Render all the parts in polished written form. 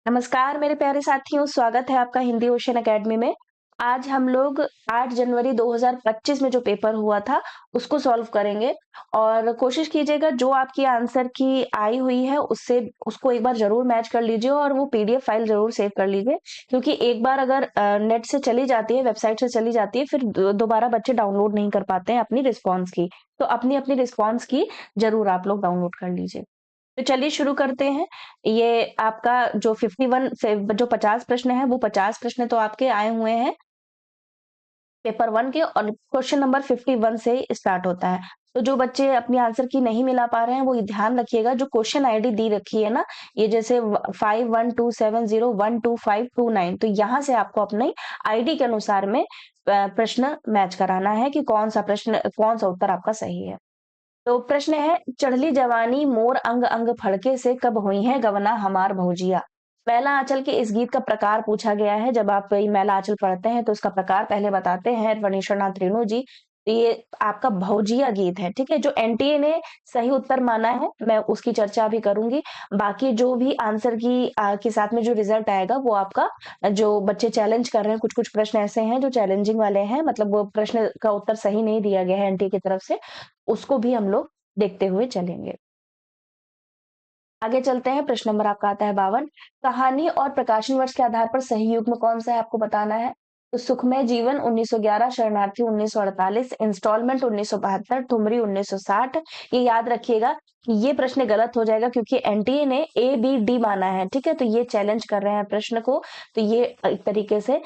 नमस्कार मेरे प्यारे साथियों, स्वागत है आपका हिंदी ओशन अकेडमी में। आज हम लोग 8 जनवरी 2025 में जो पेपर हुआ था, उसको सॉल्व करेंगे और कोशिश कीजिएगा जो आपकी आंसर की आई हुई है उससे उसको एक बार ज़रूर मैच कर लीजिए और वो पीडीएफ फाइल ज़रूर सेव कर लीजिए। क्योंकि एक बार अगर नेट से चली जाती है, वेबसाइट से चली जाती है, फिर दोबारा बच्चे डाउनलोड नहीं कर पाते हैं अपनी रिस्पॉन्स की। तो अपनी-अपनी रिस्पॉन्स की ज़रूर आप लोग डाउनलोड कर लीजिए। तो चलिए शुरू करते हैं। ये आपका जो 51 से जो 50 प्रश्न है, वो 50 प्रश्न तो आपके आए हुए हैं पेपर 1 के और क्वेश्चन नंबर 51 से स्टार्ट होता है। तो जो बच्चे अपनी आंसर की नहीं मिला पा रहे हैं, वो ये ध्यान रखिएगा जो क्वेश्चन आईडी दी रखी है ना, ये जैसे 5127012529 तो यहाँ से आपको अपनी आईडी के अनुसार में प्रश्न मैच कराना है कि कौन-सा उत्तर आपका सही है। तो प्रश्न है चढ़ली जवानी मोर अंग अंग फड़के से कब हुई है गवना हमार भौजिया। मैला आंचल के इस गीत का प्रकार पूछा गया है। जब आप ये मैला आंचल पढ़ते हैं तो इसका प्रकार पहले बताते हैं वनीश्वरनाथ रेणु जी। तो ये आपका भौजिया गीत है, ठीक है। जो एनटीए ने सही उत्तर माना है, मैं उसकी चर्चा भी करूंगी। बाकी जो भी आंसर के साथ में जो रिजल्ट आएगा वो आपका, जो बच्चे चैलेंज कर रहे हैं, कुछ कुछ प्रश्न ऐसे हैं जो चैलेंजिंग वाले हैं, मतलब वो प्रश्न का उत्तर सही नहीं दिया गया है एनटीए की तरफ से, उसको भी हम लोग देखते हुए चलेंगे। आगे चलते हैं। प्रश्न नंबर आपका आता है 52। कहानी और प्रकाशन वर्ष के आधार पर सही युग्म कौन सा है आपको बताना है। तो सुखमय जीवन 1911, शरणार्थी 1948, इंस्टॉलमेंट 1972, ठुमरी 1960। ये याद रखिएगा कि ये प्रश्न गलत हो जाएगा क्योंकि एनटीए ने ए बी डी माना है, ठीक है। तो ये चैलेंज कर रहे हैं प्रश्न को, तो ये एक तरीके से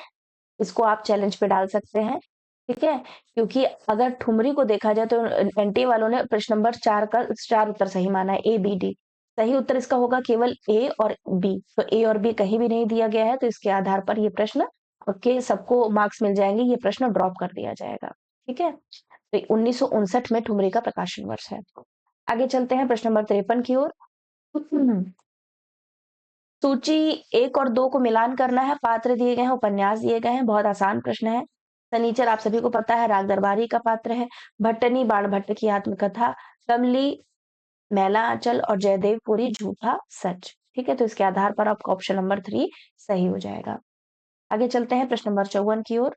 इसको आप चैलेंज पे डाल सकते हैं, ठीक है। क्योंकि अगर ठुमरी को देखा जाए तो एनटीए वालों ने प्रश्न नंबर 4 का 4 उत्तर सही माना है, ए बी डी। सही उत्तर इसका होगा केवल ए और बी। तो ए और बी कहीं भी नहीं दिया गया है, तो इसके आधार पर ये प्रश्न के सबको मार्क्स मिल जाएंगे, ये प्रश्न ड्रॉप कर दिया जाएगा, ठीक है। तो 1959 में ठुमरी का प्रकाशन वर्ष है। आगे चलते हैं प्रश्न नंबर 53 की ओर। सूची 1 और 2 को मिलान करना है। पात्र दिए गए हैं, उपन्यास दिए गए हैं। बहुत आसान प्रश्न है। शनिचर आप सभी को पता है राग दरबारी का पात्र है। भट्टनी बाण भट्ट की आत्मकथा। कमली, मैला आंचल और जयदेवपुरी झूठा सच, ठीक है। तो इसके आधार पर आपका ऑप्शन नंबर 3 सही हो जाएगा। आगे चलते हैं प्रश्न नंबर 54 की ओर।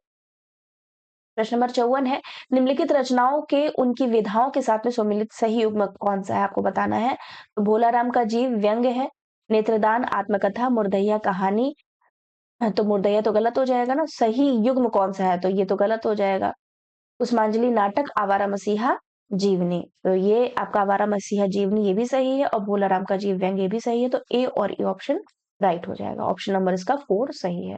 प्रश्न नंबर 54 है निम्नलिखित रचनाओं के उनकी विधाओं के साथ में सम्मिलित सही युग्म कौन सा है आपको बताना है। तो भोलाराम का जीव व्यंग्य है। नेत्रदान आत्मकथा, मुर्दैया कहानी। तो मुर्दैया तो गलत हो जाएगा ना। सही युग्म कौन सा है, तो ये तो गलत हो जाएगा। कुसुमांजलि नाटक, आवारा मसीहा जीवनी। तो ये आपका आवारा मसीहा जीवनी ये भी सही है और भोलाराम का जीव व्यंग्य ये भी सही है। तो ए और ए ऑप्शन राइट हो जाएगा। ऑप्शन नंबर इसका 4 सही है।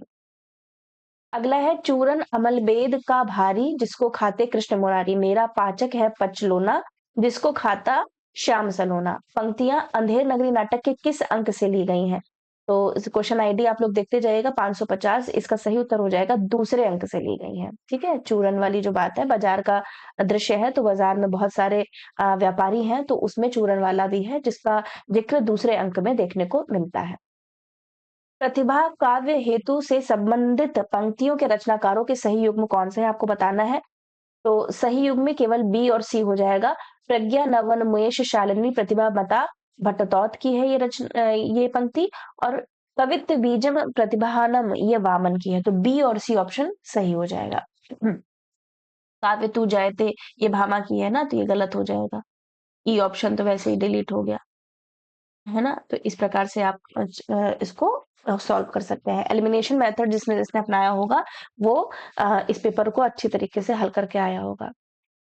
अगला है चूरन अमलबेद का भारी, जिसको खाते कृष्ण मुरारी। मेरा पाचक है पचलोना, जिसको खाता श्याम सलोना। पंक्तियां अंधेर नगरी नाटक के किस अंक से ली गई हैं। तो इस क्वेश्चन आईडी आप लोग देखते जाइएगा 550। इसका सही उत्तर हो जाएगा दूसरे अंक से ली गई है, ठीक है। चूरन वाली जो बात है, बाजार का दृश्य है, तो बाजार में बहुत सारे व्यापारी हैं, तो उसमें चूरन वाला भी है जिसका जिक्र दूसरे अंक में देखने को मिलता है। प्रतिभा काव्य हेतु से संबंधित पंक्तियों के रचनाकारों के सही युग्म कौन से है आपको बताना है। तो सही युग्म में केवल बी और सी हो जाएगा। प्रज्ञा नवनमुयेश शालिनी प्रतिभा मता भट्टतौत की है ये पंक्ति। और कवित्व बीजम प्रतिभानम ये वामन की है। तो बी और सी ऑप्शन सही हो जाएगा। काव्य तू जायते ये भामा की है ना, तो ये गलत हो जाएगा। ई ऑप्शन तो वैसे ही डिलीट हो गया, है ना। तो इस प्रकार से आप इसको सॉल्व कर सकते हैं। एलिमिनेशन मेथड जिसने जिसने अपनाया होगा वो इस पेपर को अच्छी तरीके से हल करके आया होगा।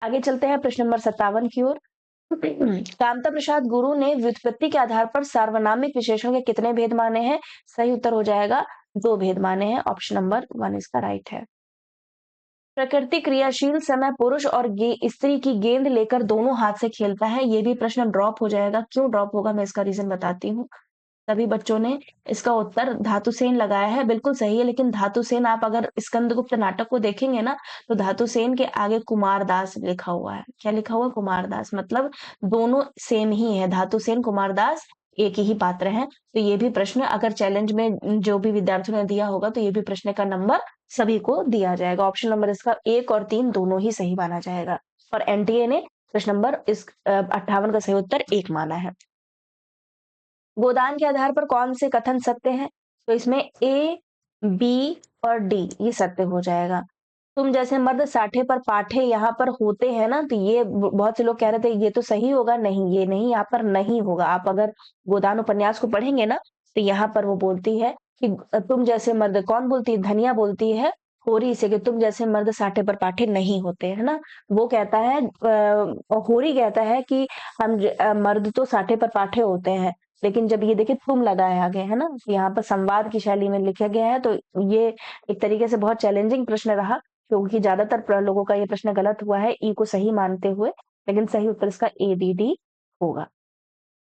आगे चलते हैं प्रश्न नंबर 57 की ओर। कामता प्रसाद गुरु ने व्युत्पत्ति के आधार पर सार्वनामिक विशेषण के कितने भेद माने हैं। सही उत्तर हो जाएगा 2 भेद माने हैं। ऑप्शन नंबर 1 इसका राइट है। प्रकृति क्रियाशील समय पुरुष और स्त्री की गेंद लेकर दोनों हाथ से खेलता है। ये भी प्रश्न ड्रॉप हो जाएगा। क्यों ड्रॉप होगा मैं इसका रीजन बताती हूँ। सभी बच्चों ने इसका उत्तर धातुसेन लगाया है, बिल्कुल सही है। लेकिन धातुसेन आप अगर स्कंदगुप्त नाटक को देखेंगे ना, तो धातुसेन के आगे कुमारदास लिखा हुआ है। क्या लिखा हुआ है? कुमारदास। मतलब दोनों सेम ही है। धातुसेन कुमारदास एक ही पात्र हैं। तो ये भी प्रश्न अगर चैलेंज में जो भी विद्यार्थियों ने दिया होगा, तो ये भी प्रश्न का नंबर सभी को दिया जाएगा। ऑप्शन नंबर इसका 1 और 3 दोनों ही सही माना जाएगा। और एनटीए ने प्रश्न नंबर 58 का सही उत्तर 1 माना है। गोदान के आधार पर कौन से कथन सत्य हैं। तो इसमें ए, बी और डी ये सत्य हो जाएगा। तुम जैसे मर्द साठे पर पाठे यहाँ पर होते हैं ना, तो ये बहुत से लोग कह रहे थे ये तो सही होगा, नहीं ये नहीं, यहाँ पर नहीं होगा। आप अगर गोदान उपन्यास को पढ़ेंगे ना, तो यहाँ पर वो बोलती है कि तुम जैसे मर्द, कौन बोलती है, धनिया बोलती है होरी से कि तुम जैसे मर्द साठे पर पाठे नहीं होते, है ना। वो कहता है होरी कहता है कि मर्द तो साठे पर पाठे होते हैं, लेकिन जब ये देखिए तुम लगाए आगे, है ना, यहाँ पर संवाद की शैली में लिखा गया है, तो ये एक तरीके से बहुत चैलेंजिंग प्रश्न रहा, क्योंकि ज्यादातर लोगों का ये प्रश्न गलत हुआ है ई को सही मानते हुए, लेकिन सही उत्तर इसका ए बी डी होगा।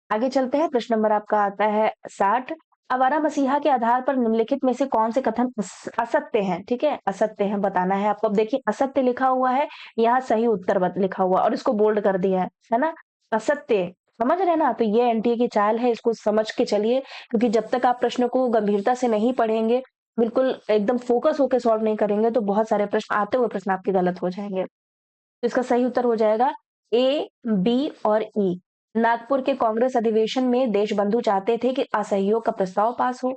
आगे चलते हैं, प्रश्न नंबर आपका आता है 60। आवारा मसीहा के आधार पर निम्नलिखित में से कौन से कथन असत्य हैं? ठीक है, असत्य हैं बताना है आपको। अब देखिए असत्य लिखा हुआ है, यहाँ सही उत्तर लिखा हुआ और इसको बोल्ड कर दिया है ना। असत्य समझ रहे हैं ना, तो ये एनटीए की चाल है, इसको समझ के चलिए, क्योंकि जब तक आप प्रश्न को गंभीरता से नहीं पढ़ेंगे, बिल्कुल एकदम फोकस होकर सॉल्व नहीं करेंगे, तो बहुत सारे प्रश्न आते हुए प्रश्न आपके गलत हो जाएंगे। तो इसका सही उत्तर हो जाएगा ए, बी और ई। नागपुर के कांग्रेस अधिवेशन में देशबंधु चाहते थे कि असहयोग का प्रस्ताव पास हो।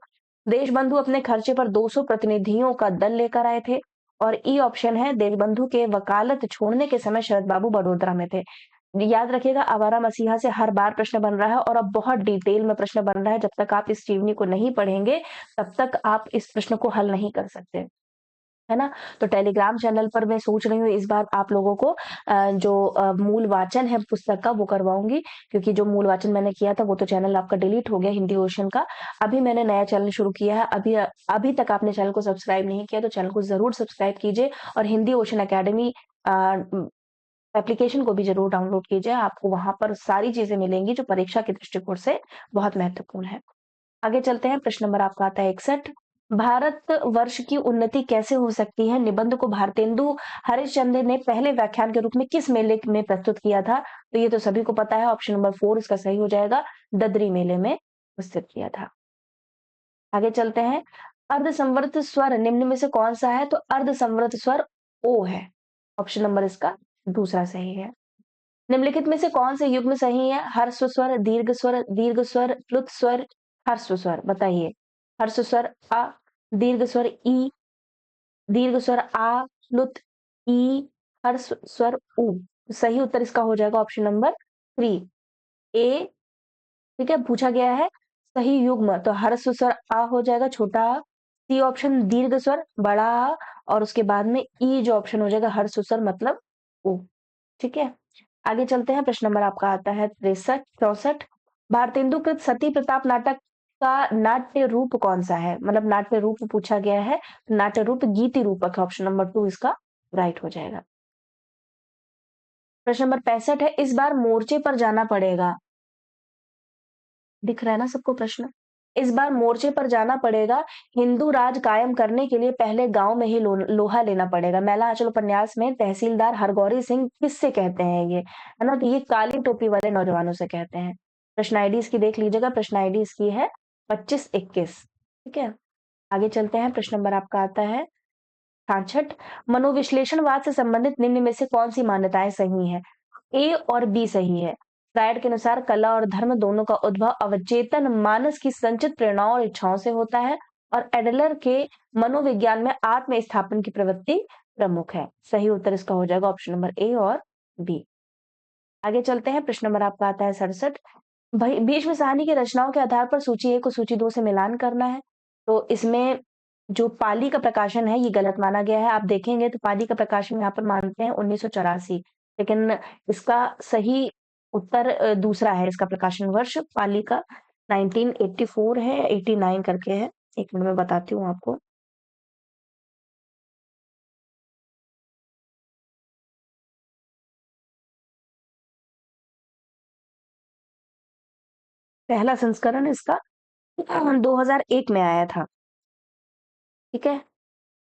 देशबंधु अपने खर्चे पर 200 प्रतिनिधियों का दल लेकर आए थे। और ई ऑप्शन है, देशबंधु के वकालत छोड़ने के समय शरद बाबू बड़ोदरा में थे। याद रखिएगा, आवारा मसीहा से हर बार प्रश्न बन रहा है और अब बहुत डिटेल में प्रश्न बन रहा है। जब तक आप इस जीवनी को नहीं पढ़ेंगे, तब तक आप इस प्रश्न को हल नहीं कर सकते, है ना। तो टेलीग्राम चैनल पर मैं सोच रही हूँ इस बार आप लोगों को जो मूल वाचन है पुस्तक का वो करवाऊंगी, क्योंकि जो मूल वाचन मैंने किया था वो तो चैनल आपका डिलीट हो गया हिंदी ओशन का। अभी मैंने नया चैनल शुरू किया है। अभी तक आपने चैनल को सब्सक्राइब नहीं किया तो चैनल को जरूर सब्सक्राइब कीजिए, और हिंदी ओशन अकेडमी एप्लीकेशन को भी जरूर डाउनलोड कीजिए। आपको वहां पर सारी चीजें मिलेंगी जो परीक्षा के दृष्टिकोण से बहुत महत्वपूर्ण है। आगे चलते हैं, प्रश्न नंबर आपका आता है 61। भारत वर्ष की उन्नति कैसे हो सकती है निबंध को भारतेंदु हरिश्चंद्र ने पहले व्याख्यान के रूप में किस मेले में प्रस्तुत किया था? तो ये तो सभी को पता है, ऑप्शन नंबर 4 इसका सही हो जाएगा, ददरी मेले में प्रस्तुत किया था। आगे चलते हैं, अर्धसंवृत स्वर निम्न में से कौन सा है? तो अर्धसंवृत स्वर ओ है, ऑप्शन नंबर इसका दूसरा सही है। निम्नलिखित में से कौन से युग्म सही है? हर्स्व स्वर, दीर्घ स्वर, प्लुत स्वर, हर्स्व स्वर, बताइए। हर्स्व स्वर अ, दीर्घ स्वर ई, दीर्घ स्वर आ, प्लुत ई, हर्स्व स्वर उ। सही उत्तर इसका हो जाएगा ऑप्शन नंबर 3 ए। ठीक है, पूछा गया है सही युग्म, तो हर्स्व स्वर आ हो जाएगा, छोटा आ। सी ऑप्शन दीर्घ स्वर बड़ा आ, और उसके बाद में ई जो ऑप्शन हो जाएगा हर्स्व स्वर मतलब उ। ठीक है, आगे चलते हैं, प्रश्न नंबर आपका आता है 64। भारतेंदु कृत सती प्रताप नाटक का नाट्य रूप कौन सा है? मतलब नाट्य रूप पूछा गया है, नाट्य रूप गीति रूपक है, ऑप्शन नंबर 2 इसका राइट हो जाएगा। प्रश्न नंबर 65 है, इस बार मोर्चे पर जाना पड़ेगा। दिख रहा है ना सबको प्रश्न? इस बार मोर्चे पर जाना पड़ेगा, हिंदू राज कायम करने के लिए पहले गांव में ही लोहा लेना पड़ेगा। मैला आंचल उपन्यास में तहसीलदार हरगौरी सिंह किससे कहते हैं ये, है ना, तो ये काली टोपी वाले नौजवानों से कहते हैं। प्रश्न आईडी इसकी देख लीजिएगा, प्रश्न आईडी इसकी है 2521। ठीक है, आगे चलते हैं, प्रश्न नंबर आपका आता है 66। मनोविश्लेषणवाद से संबंधित निम्न में से कौन सी मान्यताएं सही है? ए और बी सही है। फ्रायड के अनुसार कला और धर्म दोनों का उद्भव अवचेतन मानस की संचित प्रेरणाओं और इच्छाओं से होता है, और एडलर के मनोविज्ञान में आत्म स्थापन की प्रवृत्ति प्रमुख है। सही उत्तर इसका हो जाएगा ऑप्शन नंबर ए और बी। आगे चलते हैं, प्रश्न नंबर आपका आता है 67। भीष्म साहनी की रचनाओं के आधार पर सूची 1 को सूची 2 से मिलान करना है। तो इसमें जो पाली का प्रकाशन है ये गलत माना गया है। आप देखेंगे तो पाली का प्रकाशन यहाँ पर मानते हैं 1984, लेकिन इसका सही उत्तर दूसरा है। इसका प्रकाशन वर्ष पाली का 1984 है, 89 करके है। एक मिनट में बताती हूँ आपको। पहला संस्करण इसका 2001 में आया था। ठीक है,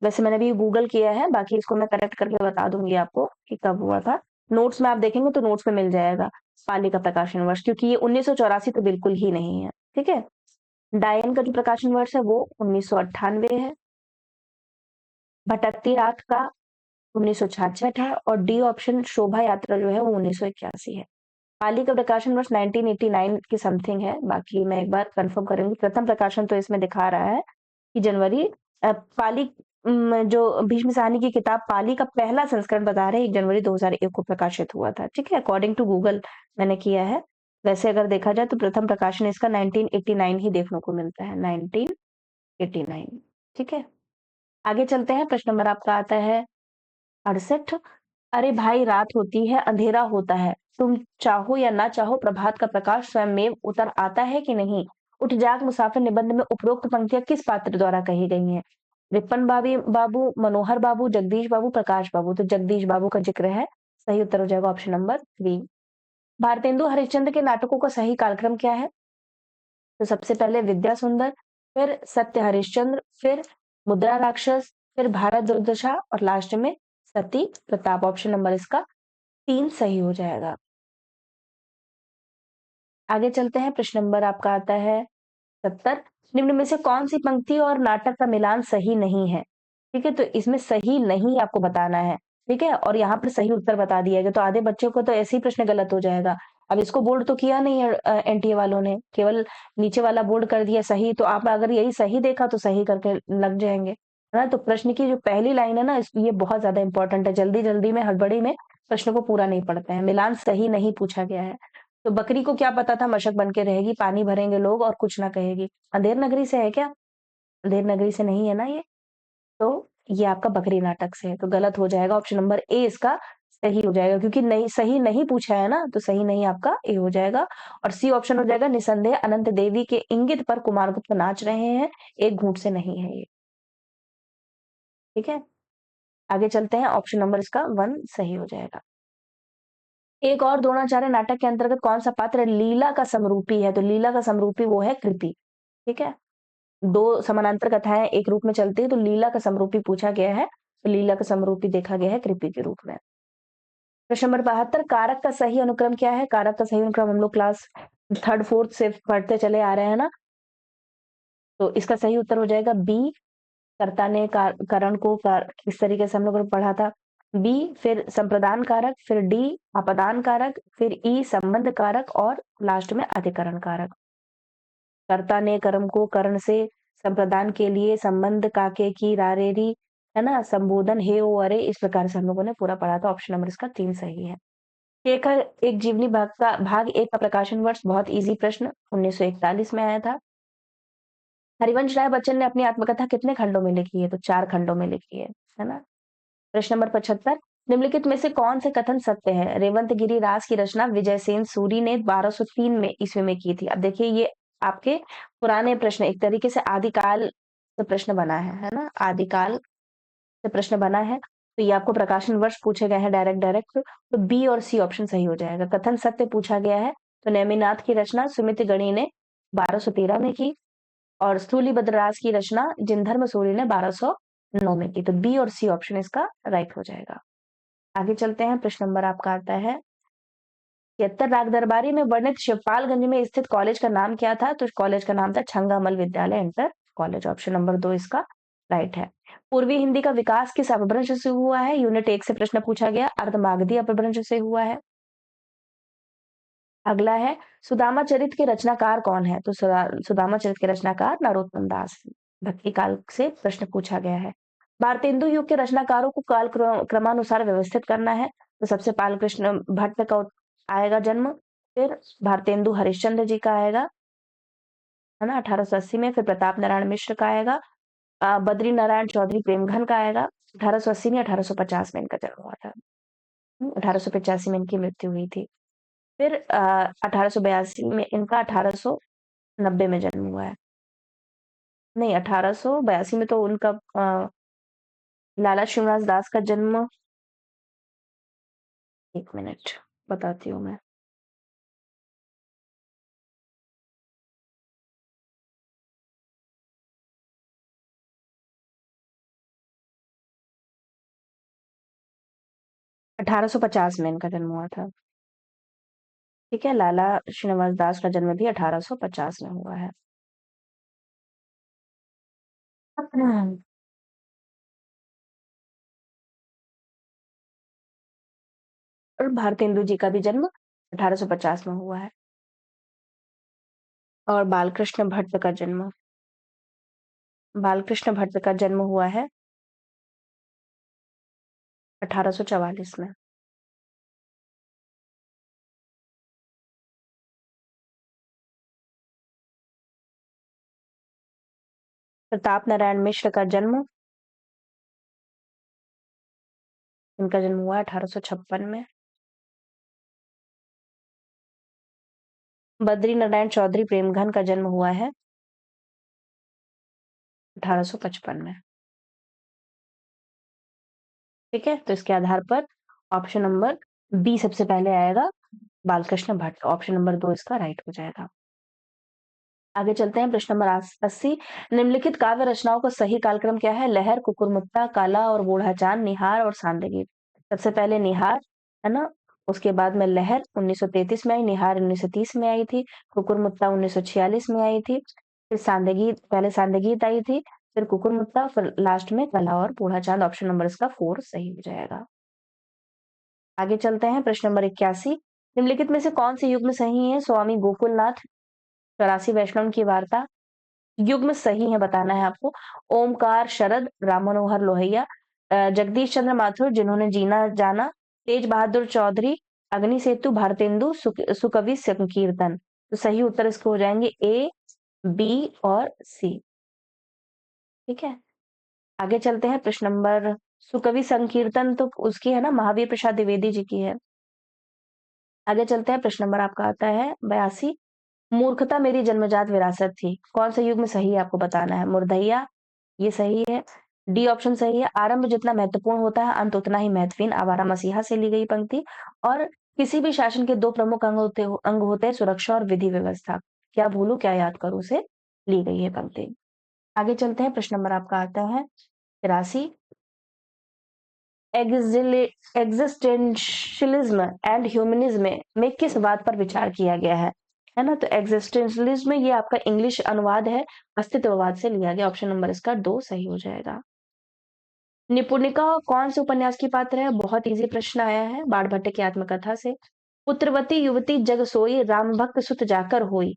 वैसे मैंने भी गूगल किया है, बाकी इसको मैं करेक्ट करके बता दूंगी आपको कि कब हुआ था। नोट्स में आप देखेंगे तो नोट्स में मिल जाएगा पाली का प्रकाशन वर्ष, क्योंकि ये 1984 तो बिल्कुल ही नहीं है। ठीक है, डायन का जो प्रकाशन वर्ष है वो 1998 है। भटकती रात का 1966 है, और डी ऑप्शन शोभा यात्रा जो है वो 1981 है। पाली का प्रकाशन वर्ष 1989 की समथिंग है, बाकी मैं एक बार कंफर्म करूंगी। प्रथम प्रकाशन तो इसमें दिखा रहा है की जनवरी पाली जो भीष्म साहनी की किताब पाली का पहला संस्करण बता रहे हैं 1 जनवरी 2001 को प्रकाशित हुआ था, ठीक है? अकॉर्डिंग टू गूगल मैंने किया है। वैसे अगर देखा जाए तो प्रथम प्रकाशन इसका 1989 ही देखने को मिलता है, 1989, ठीक है? आगे चलते हैं, प्रश्न नंबर आपका आता है 68। अरे भाई रात होती है, अंधेरा होता है, तुम चाहो या ना चाहो प्रभात का प्रकाश स्वयंमेव उतर आता है कि नहीं? उठ जाग मुसाफिर निबंध में उपरोक्त पंक्तियाँ किस पात्र द्वारा कही गई हैं? विपिन बाबू, मनोहर बाबू, जगदीश बाबू, प्रकाश बाबू। तो जगदीश बाबू का जिक्र है। सही उत्तर हो जाएगा ऑप्शन नंबर 3। भारतेंदु हरिश्चंद्र के नाटकों का सही कालक्रम क्या है? तो सबसे पहले विद्या सुंदर, फिर सत्य हरिश्चंद्र, फिर मुद्रा राक्षस, फिर भारत दुर्दशा और लास्ट में सती प्रताप। ऑप्शन नंबर इसका 3 सही हो जाएगा। आगे चलते हैं, प्रश्न नंबर आपका आता है 70। निम्न में से कौन सी पंक्ति और नाटक का मिलान सही नहीं है? ठीक है, तो इसमें सही नहीं आपको बताना है, ठीक है? और यहाँ पर सही उत्तर बता दिया गया, तो आधे बच्चों को तो ऐसे ही प्रश्न गलत हो जाएगा। अब इसको बोल्ड तो किया नहीं है एनटीए वालों ने, केवल नीचे वाला बोल्ड कर दिया सही, तो आप अगर यही सही देखा तो सही करके लग जाएंगे, है ना? तो प्रश्न की जो पहली लाइन है ना, ये बहुत ज्यादा इंपॉर्टेंट है। जल्दी-जल्दी में, हड़बड़ी में प्रश्न को पूरा नहीं पढ़ते हैं। मिलान सही नहीं पूछा गया है। तो बकरी को क्या पता था मशक बन के रहेगी, पानी भरेंगे लोग और कुछ ना कहेगी। अंधेर नगरी से है क्या? अंधेर नगरी से नहीं है ना ये? तो ये आपका बकरी नाटक से है, तो गलत हो जाएगा। ऑप्शन नंबर ए इसका सही हो जाएगा, क्योंकि नहीं सही नहीं पूछा है ना, तो सही नहीं आपका ए हो जाएगा। और सी ऑप्शन हो जाएगा, निसंदेह अनंत देवी के इंगित पर कुमारगुप्त नाच रहे हैं, एक घूंट से नहीं है ये, ठीक है? आगे चलते हैं, ऑप्शन नंबर इसका 1 सही हो जाएगा। एक और द्रोणाचार्य नाटक के अंतर्गत कौन सा पात्र लीला का समरूपी है? तो लीला का समरूपी वो है कृति, ठीक है? 2 समानांतर कथाएं एक रूप में चलती है, तो लीला का समरूपी पूछा गया है, तो लीला का समरूपी देखा गया है कृति के रूप में। प्रश्न नंबर 72, कारक का सही अनुक्रम क्या है? कारक का सही अनुक्रम हम लोग क्लास 3rd 4th से पढ़ते चले आ रहे हैं ना, तो इसका सही उत्तर हो जाएगा बी। कर्ता ने करण को किस तरीके से हम लोगों ने पढ़ा था, बी, फिर संप्रदान कारक, फिर डी अपदान कारक, फिर ई संबंध कारक और लास्ट में अधिकरण कारक। कर्ता ने कर्म को करण से, संप्रदान के लिए संबंध काके की रारेरी, है ना? संबोधन हे ओ अरे, इस प्रकार से हम लोगों ने पूरा पढ़ा था। ऑप्शन नंबर इसका 3 सही है। शेखर एक जीवनी भाग 1 का प्रकाशन वर्ष, बहुत इजी प्रश्न, 1941 में आया था। हरिवंश राय बच्चन ने अपनी आत्मकथा कितने खंडों में लिखी है? तो 4 खंडों में लिखी है ना? प्रश्न नंबर 75, निम्नलिखित में से कौन से कथन सत्य है? रेवंत गिरी रास की रचना विजयसेन सूरी ने 1203 में ईस्वी में की थी। अब देखिए ये आपके पुराने प्रश्न, एक तरीके से आदिकाल से प्रश्न बना है ना? आदिकाल से प्रश्न बना है, तो ये आपको प्रकाशन वर्ष पूछे गए हैं डायरेक्ट डायरेक्ट, तो बी और सी ऑप्शन सही हो जाएगा। कथन सत्य पूछा गया है, तो नेमिनाथ की रचना सुमित गणी ने 1213 में की, और स्थूली भद्रराज की रचना जिनधर्म सूरी ने 1209 में की, तो बी और सी ऑप्शन इसका राइट हो जाएगा। आगे चलते हैं, प्रश्न नंबर आपका आता है 73, राग दरबारी में वर्णित शिवपालगंज में स्थित कॉलेज का नाम क्या था? तो कॉलेज का नाम था छंगामल विद्यालय इंटर कॉलेज। ऑप्शन नंबर 2 इसका राइट है। पूर्वी हिंदी का विकास किस अपभ्रंश से हुआ है? यूनिट 1 से प्रश्न पूछा गया, अर्धमागधी अपभ्रंश से हुआ है। अगला है, सुदामा चरित के रचनाकार कौन है? तो सुदामा चरित के रचनाकार नरोत्तम दास, भक्ति काल से प्रश्न पूछा गया है। भारतेंदु युग के रचनाकारों को काल क्रमानुसार व्यवस्थित करना है, तो सबसे बालकृष्ण भट्ट का आएगा जन्म, फिर भारतेंदु हरिश्चंद्र जी का आएगा, है ना, 1880 में, फिर प्रताप नारायण मिश्र का आएगा, बद्री नारायण चौधरी प्रेमघन का आएगा 1880 में, 1850 में इनका जन्म हुआ था। 1885 में इनकी मृत्यु हुई थी। फिर 1882 में इनका 1890 में जन्म हुआ है। नहीं, 1882 में तो उनका लाला शिवराज दास का जन्म, 1 मिनट बताती हूँ मैं। अठारह सौ पचास में इनका जन्म हुआ था, ठीक है? लाला श्रीनिवास दास का जन्म भी 1850 में हुआ है। और भारतेंदु जी का भी जन्म 1850 में हुआ है, और बालकृष्ण भट्ट का जन्म बालकृष्ण भट्ट का जन्म हुआ है 1844 में। प्रताप नारायण मिश्र का जन्म, इनका जन्म हुआ 1856 में। बद्री नारायण चौधरी प्रेमघन का जन्म हुआ है 1855 में। ठीक है, तो इसके आधार पर ऑप्शन नंबर बी सबसे पहले आएगा, बालकृष्ण भट्ट। ऑप्शन नंबर 2 इसका राइट हो जाएगा। आगे चलते हैं, प्रश्न नंबर 80। निम्नलिखित काव्य रचनाओं का सही कालक्रम क्या है? लहर, कुकुरमुत्ता, काला और बूढ़ा चांद, निहार और सांदगीत। सबसे पहले निहार, है ना, उसके बाद में लहर 1933 में आई, निहार 1930 में आई थी, कुकुरमुत्ता 1946 में आई थी, फिर सांदगीत, पहले सांदगीत आई थी, फिर कुकुरमुत्ता, फिर लास्ट में कला और बूढ़ा चांद। ऑप्शन नंबर इसका 4 सही हो जाएगा। आगे चलते हैं, प्रश्न नंबर 81। निम्नलिखित में से कौन से युग्म सही है? स्वामी गोकुलनाथ, 84 वैष्णव की वार्ता। युग्म सही है बताना है आपको। ओमकार शरद, राम मनोहर लोहिया, जगदीश चंद्र माथुर जिन्होंने जीना जाना, तेज बहादुर चौधरी, अग्नि सेतु, भारतेंदु, सुकवि संकीर्तन। तो सही उत्तर इसको हो जाएंगे ए, बी और सी। ठीक है, आगे चलते हैं, प्रश्न नंबर, सुकवि संकीर्तन तो उसकी है ना, महावीर प्रसाद द्विवेदी जी की है। आगे चलते हैं, प्रश्न नंबर आपका आता है 82। मूर्खता मेरी जन्मजात विरासत थी, कौन सा युग्म सही है आपको बताना है? मुर्दैया, ये सही है। डी ऑप्शन सही है। आरंभ जितना महत्वपूर्ण होता है, अंत उतना ही महत्वहीन, आवारा मसीहा से ली गई पंक्ति। और किसी भी शासन के दो प्रमुख अंग होते हैं, सुरक्षा और विधि व्यवस्था। क्या भूलू क्या याद करूं से ली गई है पंक्ति। आगे चलते हैं, प्रश्न नंबर आपका आता है 83। एग्जिस्टेंशियलिज्म एंड ह्यूमनिज्म में किस बात पर विचार किया गया है ना? तो एग्जिस्टेंशियलिज्म ये आपका इंग्लिश अनुवाद है, अस्तित्ववाद से लिया गया। ऑप्शन नंबर इसका 2 सही हो जाएगा। निपुणिका कौन से उपन्यास की पात्र है? बहुत इजी प्रश्न आया है, बाणभट्ट की आत्मकथा से। पुत्रवती युवती जग सोई, राम भक्त सुत जाकर होई।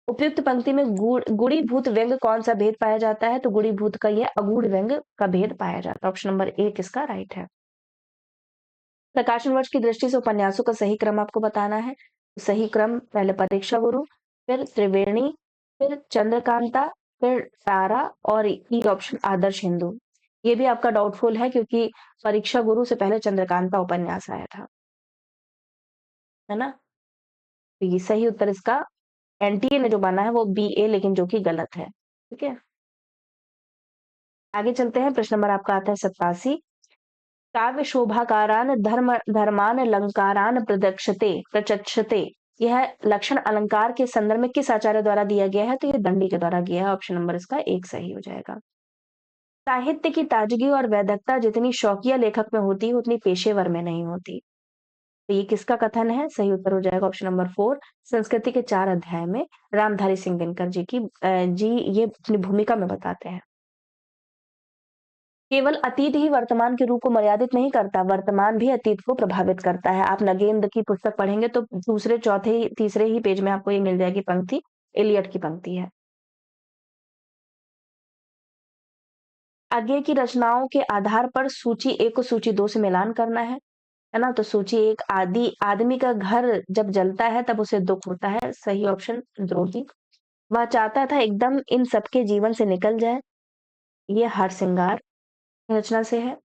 उपयुक्त पंक्ति में गुणीभूत व्यंग कौन सा भेद पाया जाता है? तो गुणीभूत का यह अगूढ़ व्यंग का भेद पाया जाता है। ऑप्शन नंबर 1 इसका राइट है। प्रकाशन वर्ष की दृष्टि से उपन्यासों का सही क्रम आपको बताना है। सही क्रम, पहले परीक्षा गुरु, फिर त्रिवेणी, फिर चंद्रकांता, फिर तारा और ई ऑप्शन आदर्श हिंदू। ये भी आपका डाउटफुल है क्योंकि परीक्षा गुरु से पहले चंद्रकांता उपन्यास आया था, है ना? तो ये सही उत्तर इसका एनटीए ने जो माना है वो बी ए, लेकिन जो कि गलत है। ठीक है, आगे चलते हैं, प्रश्न नंबर आपका आता है 87। काव्य शोभाकारान धर्मान अलंकारान प्रदक्षते प्रचक्षते, यह लक्षण अलंकार के संदर्भ में किस आचार्य द्वारा दिया गया है? तो ये दंडी के द्वारा दिया है। ऑप्शन नंबर इसका 1 सही हो जाएगा। साहित्य की ताजगी और वैधकता जितनी शौकिया लेखक में होती है उतनी पेशेवर में नहीं होती। तो ये किसका कथन है? सही उत्तर हो जाएगा ऑप्शन नंबर 4, संस्कृति के 4 अध्याय में रामधारी सिंह दिनकर जी की जी ये अपनी भूमिका में बताते हैं। केवल अतीत ही वर्तमान के रूप को मर्यादित नहीं करता, वर्तमान भी अतीत को प्रभावित करता है। आप नगेंद्र की पुस्तक पढ़ेंगे तो दूसरे, चौथे, तीसरे ही पेज में आपको ये मिल जाएगी पंक्ति, एलियट की पंक्ति है। आगे की रचनाओं के आधार पर सूची 1 को सूची 2 से मिलान करना है ना? तो सूची 1, आदमी का घर जब जलता है तब उसे दुख होता है। सही ऑप्शन द्रोही। वह चाहता था एकदम इन सबके जीवन से निकल जाए, ये हरसिंगार रचना से है।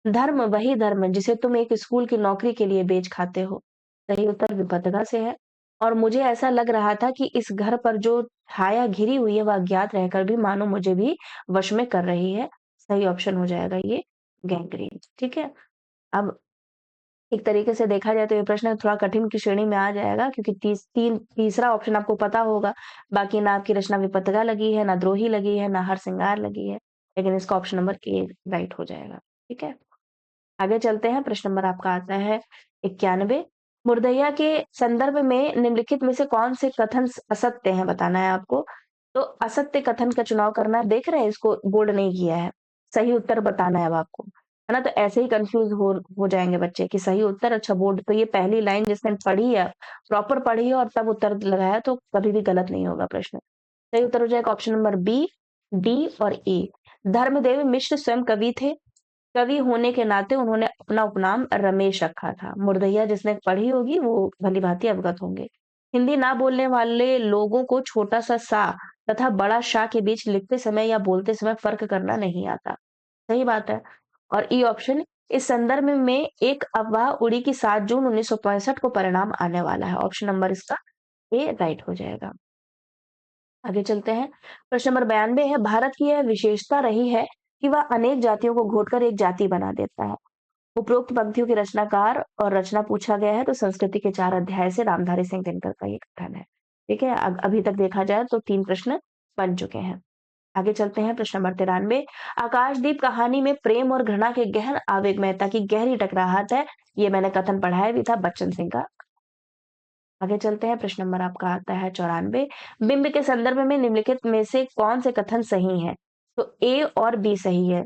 धर्म वही धर्म जिसे तुम एक स्कूल की नौकरी के लिए बेच खाते हो। सही उत्तर विपथगा से है। और मुझे ऐसा लग रहा था कि इस घर पर जो छाया घिरी हुई है वह अज्ञात रहकर भी मानो मुझे भी वश में कर रही है। सही ऑप्शन हो जाएगा ये गैंग्रीन। ठीक है, अब एक तरीके से देखा जाए तो ये प्रश्न थोड़ा कठिन की श्रेणी में आ जाएगा क्योंकि तीसरा ऑप्शन आपको पता होगा। बाकी ना आपकी रचना विपथगा लगी है, ना द्रोही लगी है, ना हरसिंगार लगी है, लेकिन इसका ऑप्शन नंबर ए राइट हो जाएगा। ठीक है, आगे चलते हैं, प्रश्न नंबर आपका आता है 91। मुर्दैया के संदर्भ में निम्नलिखित में से कौन से कथन असत्य हैं बताना है आपको। तो असत्य कथन का चुनाव करना है, देख रहे हैं इसको बोल्ड नहीं किया है। सही उत्तर बताना है अब आपको, है ना? तो ऐसे ही कंफ्यूज हो जाएंगे बच्चे कि सही उत्तर, अच्छा बोल्ड। तो ये पहली लाइन जिसने पढ़ी है, प्रॉपर पढ़ी है और तब उत्तर लगाया तो कभी भी गलत नहीं होगा प्रश्न। सही उत्तर हो जाएगा ऑप्शन नंबर बी, डी और ई। धर्मदेव मिश्र स्वयं कवि थे। कवि होने के नाते उन्होंने अपना उपनाम रमेश रखा था। मुर्दैया जिसने पढ़ी होगी वो भली-भांति अवगत होंगे। हिंदी ना बोलने वाले लोगों को छोटा-सा सा तथा बड़ा शा के बीच लिखते समय या बोलते समय फ़र्क करना नहीं आता। सही बात है। और ई ऑप्शन, इस संदर्भ में एक अफवाह उड़ी कि 7 जून 1965 को परिणाम आने वाला है। ऑप्शन नंबर इसका ए राइट हो जाएगा। आगे चलते हैं। प्रश्न नंबर 92 है, भारत की यह विशेषता रही है कि वह अनेक जातियों को घोटकर एक जाति बना देता है। उपरोक्त पंक्तियों के रचनाकार और रचना पूछा गया है तो संस्कृति के 4 अध्याय से रामधारी सिंह दिनकर का ये कथन है। ठीक है, अभी तक देखा जाए तो 3 प्रश्न बन चुके हैं। आगे चलते हैं। प्रश्न नंबर 93, आकाशदीप कहानी में प्रेम और घृणा के गहन आवेगमयता की गहरी टकराहट है। ये मैंने कथन पढ़ाया भी था, बच्चन सिंह का। आगे चलते हैं। प्रश्न नंबर आपका आता है 94, बिंब के संदर्भ में निम्नलिखित में से कौन से कथन सही हैं? तो ए और बी सही है।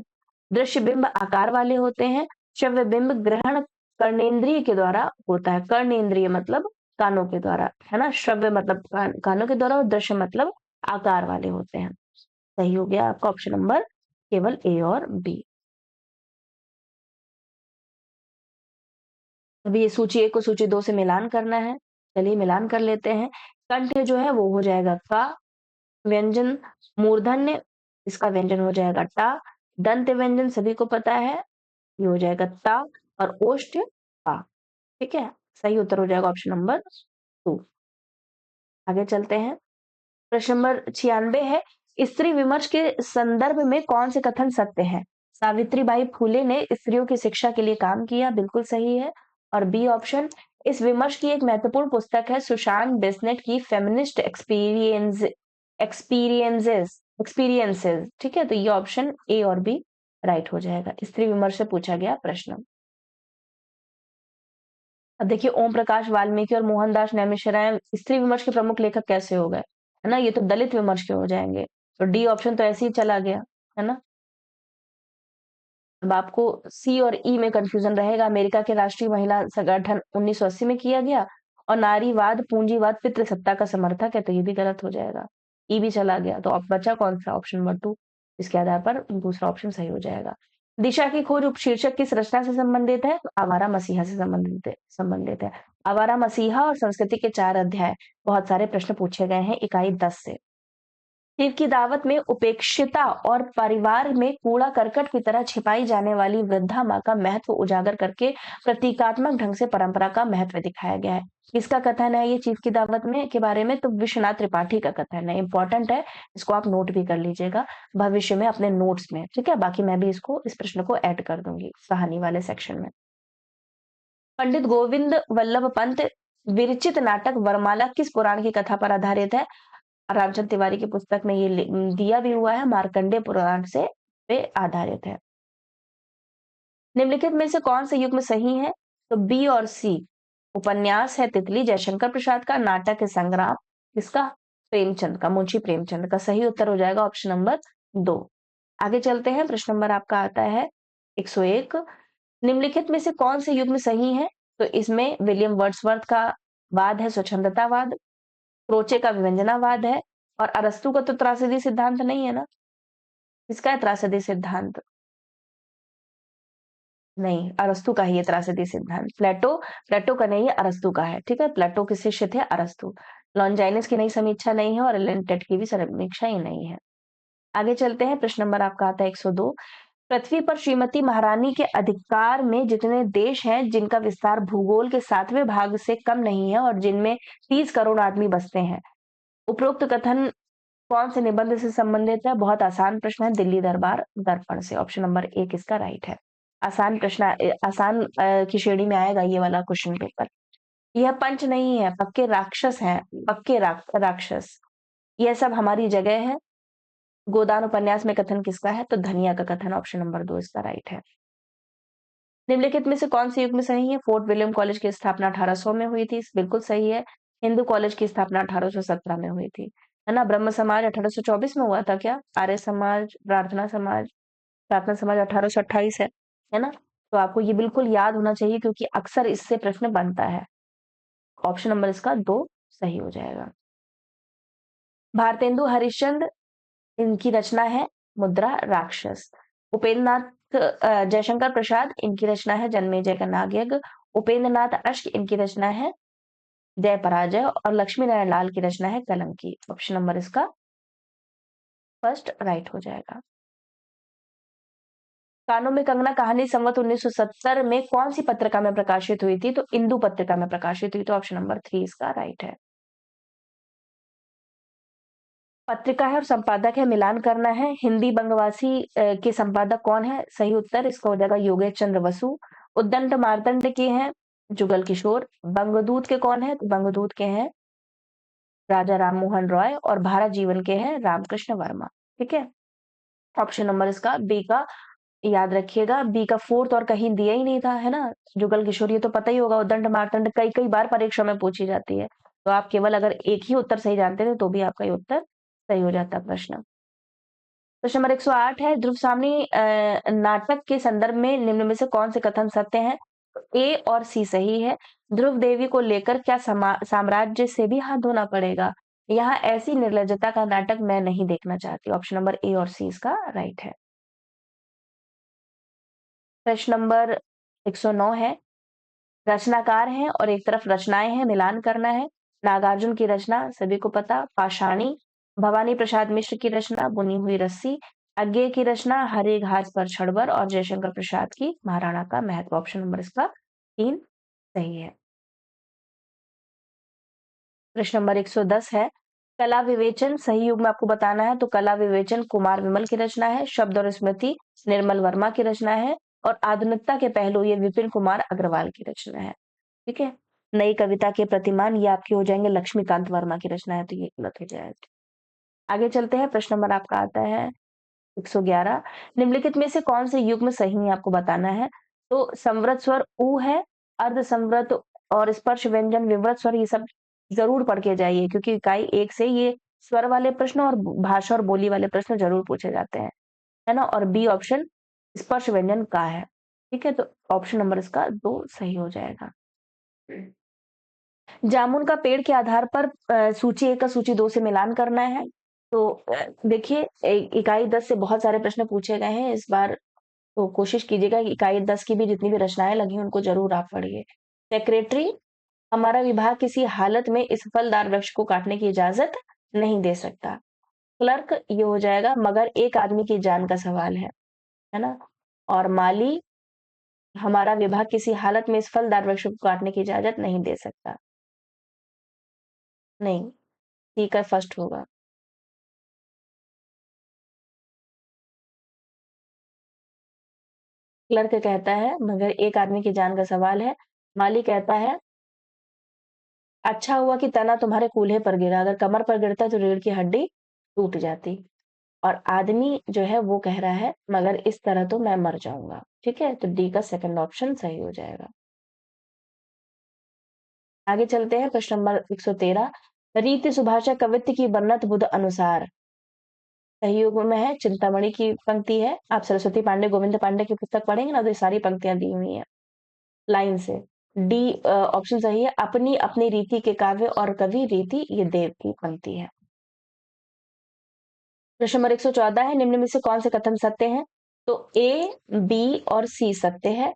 दृश्य बिंब आकार वाले होते हैं। श्रव्य बिंब ग्रहण कर्णेंद्रिय के द्वारा होता है। कर्णेंद्रिय मतलब कानों के द्वारा, है ना। श्रव्य मतलब कानों के द्वारा और दृश्य मतलब आकार वाले होते हैं। सही हो गया आपका ऑप्शन नंबर केवल ए और बी। अभी ये सूची 1 को सूची 2 से मिलान करना है। चलिए मिलान कर लेते हैं। कंठ जो है वो हो जाएगा का, व्यंजन मूर्धन्य, इसका व्यंजन हो जाएगा टा, दंत व्यंजन सभी को पता है, ये हो जाएगा ता, और ओष्ठ आ। ठीक है, सही उत्तर हो जाएगा ऑप्शन नंबर 2। आगे चलते हैं। प्रश्न नंबर 96 है, स्त्री विमर्श के संदर्भ में कौन से कथन सत्य है? सावित्रीबाई फूले ने स्त्रियों की शिक्षा के लिए काम किया, बिल्कुल सही है। और बी ऑप्शन, इस विमर्श की एक महत्वपूर्ण पुस्तक है सुशांत बेसनेट की फेमिनिस्ट एक्सपीरियंसेस एक्सपीरियंसेस। ठीक है, तो ये ऑप्शन ए और बी राइट हो जाएगा। स्त्री विमर्श से पूछा गया प्रश्न। अब देखिए, ओम प्रकाश वाल्मीकि और मोहनदास नैमिषारण्य स्त्री विमर्श के प्रमुख लेखक कैसे हो गए, है ना। ये तो दलित विमर्श के हो जाएंगे। तो डी ऑप्शन तो ऐसे ही चला गया, है ना। अब आपको सी और ई में कंफ्यूजन रहेगा। अमेरिका के राष्ट्रीय महिला संगठन 1980 में किया गया, और नारीवाद पूंजीवाद पितृसत्ता का समर्थक है, तो ये भी गलत हो जाएगा। ई भी चला गया, तो अब बचा कौन सा? Option number 2। इसके आधार पर दूसरा ऑप्शन सही हो जाएगा। दिशा की खोज उपशीर्षक किस रचना से संबंधित है? तो आवारा मसीहा से संबंधित है। आवारा मसीहा और संस्कृति के 4 अध्याय, बहुत सारे प्रश्न पूछे गए हैं इकाई 10 से। शिव की दावत में उपेक्षिता और परिवार में कूड़ा करकट की तरह छिपाई जाने वाली वृद्धा माँ का महत्व उजागर करके प्रतीकात्मक ढंग से परंपरा का महत्व दिखाया गया है। किसका कथन है ये चीफ की दावत में के बारे में? तो विश्वनाथ त्रिपाठी का कथन है। इंपॉर्टेंट है, इसको आप नोट भी कर लीजिएगा भविष्य में अपने नोट्स में। ठीक है, बाकी मैं भी इस प्रश्न को ऐड कर दूंगी कहानी वाले सेक्शन में। पंडित गोविंद वल्लभ पंत विरचित नाटक वरमाला किस पुराण की कथा पर आधारित है? रामचंद्र तिवारी की पुस्तक में ये दिया भी हुआ है, मार्कंडेय पुराण से पे आधारित है। निम्नलिखित में से कौन से युग्म सही है? तो बी और सी। उपन्यास है तितली जयशंकर प्रसाद का, नाटक है संग्राम किसका? प्रेमचंद का, मुंशी प्रेमचंद का। सही उत्तर हो जाएगा ऑप्शन नंबर 2। आगे चलते हैं। प्रश्न नंबर आपका आता है 101, निम्नलिखित में से कौन से युग्म सही है? तो इसमें विलियम वर्ड्सवर्थ का वाद है स्वच्छंदतावाद, क्रोचे का विवंजनावाद है, और अरस्तु का तो त्रासदी सिद्धांत नहीं है ना। किसका है त्रासदी सिद्धांत? नहीं, अरस्तु का ही है त्रासदी सिद्धांत। प्लेटो का नहीं है, अरस्तु का है। ठीक है, प्लेटो के शिष्य थे अरस्तु। लॉन्जाइनस की नई समीक्षा नहीं है, और एलेंटेट की भी समीक्षा ही नहीं है। आगे चलते हैं। प्रश्न नंबर आपका आता है 102, पृथ्वी पर श्रीमती महारानी के अधिकार में जितने देश हैं जिनका विस्तार भूगोल के 7वें भाग से कम नहीं है और जिनमें 30 करोड़ आदमी बसते हैं, उपरोक्त कथन कौन से निबंध से संबंधित है? बहुत आसान प्रश्न है, दिल्ली दरबार दर्पण से। ऑप्शन नंबर 1 इसका राइट है। आसान प्रश्न, आसान की श्रेणी में आएगा ये वाला क्वेश्चन पेपर। यह पंच नहीं है, पक्के राक्षस हैं, पक्के राक्षस। यह सब हमारी जगह है, गोदान उपन्यास में कथन किसका है? तो धनिया का कथन। ऑप्शन नंबर 2 इसका राइट है। निम्नलिखित में से कौन से युग में सही है? फोर्ट विलियम कॉलेज की स्थापना 1800 में हुई थी, बिल्कुल सही है। हिंदू कॉलेज की स्थापना 1817 में हुई थी, है ना। ब्रह्म समाज 1824 में हुआ था क्या? आर्य समाज, प्रार्थना समाज 1828 है ना। तो आपको ये बिल्कुल याद होना चाहिए क्योंकि अक्सर इससे प्रश्न बनता है। ऑप्शन नंबर इसका 2 सही हो जाएगा। भारतेंदु हरिश्चंद्र इनकी रचना है मुद्रा राक्षस। उपेंद्र नाथ जयशंकर प्रसाद, इनकी रचना है जन्मेजय का नागयज्ञ। उपेंद्र नाथ अश्क, इनकी रचना है जय पराजय। और लक्ष्मी नारायण लाल की रचना है कलंकी। ऑप्शन नंबर इसका फर्स्ट राइट हो जाएगा। कानों में कंगना कहानी संवत 1970 में कौन सी पत्रिका में प्रकाशित हुई थी? तो इंदु पत्रिका में प्रकाशित हुई। तो ऑप्शन नंबर 3 इसका राइट है। पत्रिका है और संपादक है, मिलान करना है। हिंदी बंगवासी के संपादक कौन है? सही उत्तर इसका हो जाएगा योगेश चंद्र बसु। उद्दंड मार्तंड के हैं जुगल किशोर। बंगदूत के कौन है? तो बंगदूत के हैं राजा राम मोहन रॉय। और भारत जीवन के हैं रामकृष्ण वर्मा। ठीक है, ऑप्शन नंबर इसका बी का याद रखिएगा। बी का फोर्थ और कहीं दिया ही नहीं था, है ना। जुगल किशोर ये तो पता ही होगा। उद्दंड मार्तंड कई कई बार परीक्षा में पूछी जाती है, तो आप केवल अगर एक ही उत्तर सही जानते थे तो भी आपका ये उत्तर सही हो जाता प्रश्न। प्रश्न नंबर 108 है, ध्रुव सामनी नाटक के संदर्भ में निम्न में से कौन से कथन सत्य हैं? ए और सी सही है। ध्रुव देवी को लेकर क्या साम्राज्य से भी हाथ धोना पड़ेगा? यहाँ ऐसी निर्लजता का नाटक मैं नहीं देखना चाहती। ऑप्शन नंबर ए और सी इसका राइट है। प्रश्न नंबर 109 है, रचनाकार हैं और एक तरफ रचनाएं हैं, मिलान करना है। नागार्जुन की रचना सभी को पता पाषाणी। भवानी प्रसाद मिश्र की रचना बुनी हुई रस्सी। अज्ञे की रचना हरे घास पर छड़बर। और जयशंकर प्रसाद की महाराणा का महत्व। ऑप्शन नंबर इसका 3 सही है। प्रश्न नंबर 110 है, कला विवेचन सही युग में आपको बताना है। तो कला विवेचन कुमार विमल की रचना है। शब्द और स्मृति निर्मल वर्मा की रचना है। और आधुनिकता के पहलू ये विपिन कुमार अग्रवाल की रचना है। ठीक है, नई कविता के प्रतिमान ये आपके हो जाएंगे लक्ष्मीकांत वर्मा की रचना है, तो ये गलत हो जाएगा। आगे चलते हैं, प्रश्न नंबर आपका आता है 111। निम्नलिखित में से कौन से युग में सही है आपको बताना है। तो संवृत स्वर उ है, अर्ध संवृत और स्पर्श व्यंजन विवृत स्वर ये सब जरूर पढ़ के जाइए, क्योंकि इकाई 1 से ये स्वर वाले प्रश्न और भाषा और बोली वाले प्रश्न जरूर पूछे जाते हैं, है ना। और बी ऑप्शन स्पर्श व्यंजन का है। ठीक है, तो ऑप्शन नंबर इसका 2 सही हो जाएगा। जामुन का पेड़ के आधार पर सूची 1 का सूची 2 से मिलान करना है। तो देखिए इकाई 10 से बहुत सारे प्रश्न पूछे गए हैं इस बार, तो कोशिश कीजिएगा कि इकाई 10 की भी जितनी भी रचनाएं लगी हैं उनको जरूर आप पढ़िए। सेक्रेटरी, हमारा विभाग किसी हालत में इस फलदार वृक्ष को काटने की इजाजत नहीं दे सकता। क्लर्क ये हो जाएगा, मगर एक आदमी की जान का सवाल है ना। और माली, हमारा विभाग किसी हालत में इस फलदार वृक्ष को काटने की इजाजत नहीं दे सकता। नहीं, सी का फर्स्ट होगा। क्लर्क कहता है मगर एक आदमी की जान का सवाल है। माली कहता है अच्छा हुआ कि तना तुम्हारे कूल्हे पर गिरा, अगर कमर पर गिरता तो रीढ़ की हड्डी टूट जाती। और आदमी जो है वो कह रहा है मगर इस तरह तो मैं मर जाऊंगा। ठीक है, तो डी का सेकंड ऑप्शन सही हो जाएगा। आगे चलते हैं, प्रश्न नंबर 113। रीति सुभाषा कवित्व की वर्णत बुध अनुसार सही युग में है। चिंतामणि की पंक्ति है। आप सरस्वती पांडे गोविंद पांडे की पुस्तक पढ़ेंगे ना, तो ये सारी पंक्तियां दी हुई है लाइन से। डी ऑप्शन सही है, अपनी अपनी रीति के काव्य और कवि रीति ये देव की पंक्ति है। प्रश्न नंबर 114 है, निम्न में से कौन से कथन सत्य हैं? तो ए, बी और सी सत्य है।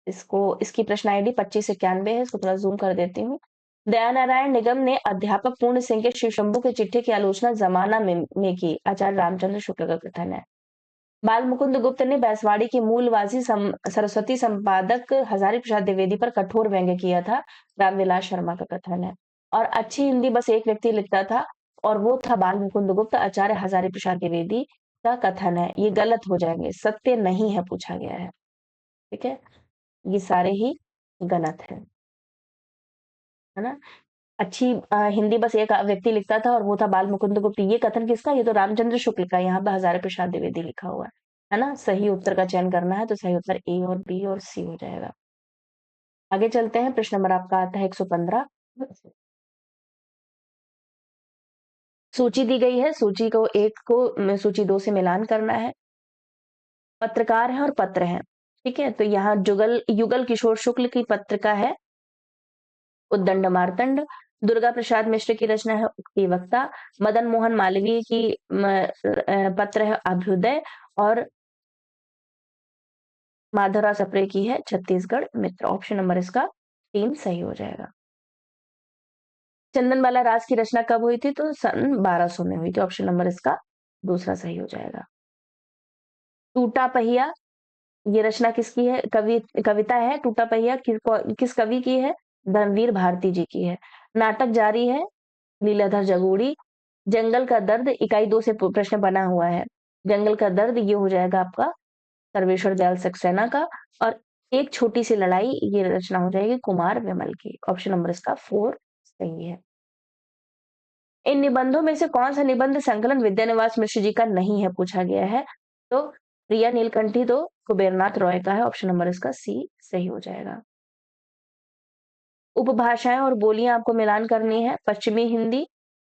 इसकी प्रश्न आईडी 2591 है, इसको थोड़ा जूम कर देती हूँ। दयानारायण निगम ने अध्यापक पूर्ण सिंह के शिव शंभू के चिट्ठी की आलोचना जमाना में की, आचार्य रामचंद्र शुक्ल का कथन है। बाल मुकुंद गुप्त ने बैसवाड़ी की मूलवासी सरस्वती संपादक हजारी प्रसाद द्विवेदी पर कठोर व्यंग्य किया था, रामविलास शर्मा का कथन है। और अच्छी हिंदी बस एक व्यक्ति लिखता था और वो था बाल मुकुंद गुप्त, आचार्य हजारी प्रसाद द्विवेदी का कथन है। ये गलत हो जाएंगे, सत्य नहीं है पूछा गया है। ठीक है, ये सारे ही गलत है ना। अच्छी हिंदी बस एक व्यक्ति लिखता था और वो था बाल मुकुंद गुप्त, ये कथन किसका? ये तो रामचंद्र शुक्ल का, यहाँ पे हजारी प्रसाद द्विवेदी लिखा हुआ है ना। सही उत्तर का चयन करना है, तो सही उत्तर ए और बी और सी हो जाएगा। आगे चलते हैं, प्रश्न नंबर आपका आता है 115। सूची दी गई है, सूची को 1 को सूची 2 से मिलान करना है। पत्रकार है और पत्र है। ठीक है, तो यहाँ युगल किशोर शुक्ल की पत्रिका है उद्दंड मार्तंड। दुर्गा प्रसाद मिश्र की रचना है उक्ति वक्ता, मदन मोहन मालवीय की पत्र है अभ्युदय, और माधवराव सप्रे की है छत्तीसगढ़ मित्र। ऑप्शन नंबर इसका 3 सही हो जाएगा। चंदनबाला राज की रचना कब हुई थी? तो सन 1200 में हुई थी। ऑप्शन नंबर इसका दूसरा सही हो जाएगा। टूटा पहिया, ये रचना किसकी है? कविता है टूटा पहिया, किस कवि की है? धर्मवीर भारती जी की है। नाटक जारी है, लीलाधर जगूड़ी। जंगल का दर्द, इकाई 2 से प्रश्न बना हुआ है। जंगल का दर्द ये हो जाएगा आपका सर्वेश्वर दयाल सक्सेना का, और एक छोटी सी लड़ाई ये रचना हो जाएगी कुमार विमल की। ऑप्शन नंबर इसका 4 सही है। इन निबंधों में से कौन सा निबंध संकलन विद्यानिवास मिश्र जी का नहीं है, पूछा गया है। तो प्रिया नीलकंठी तो कुबेरनाथ रॉय का है। ऑप्शन नंबर इसका सी सही हो जाएगा। उपभाषाएं और बोलियां आपको मिलान करनी है। पश्चिमी हिंदी,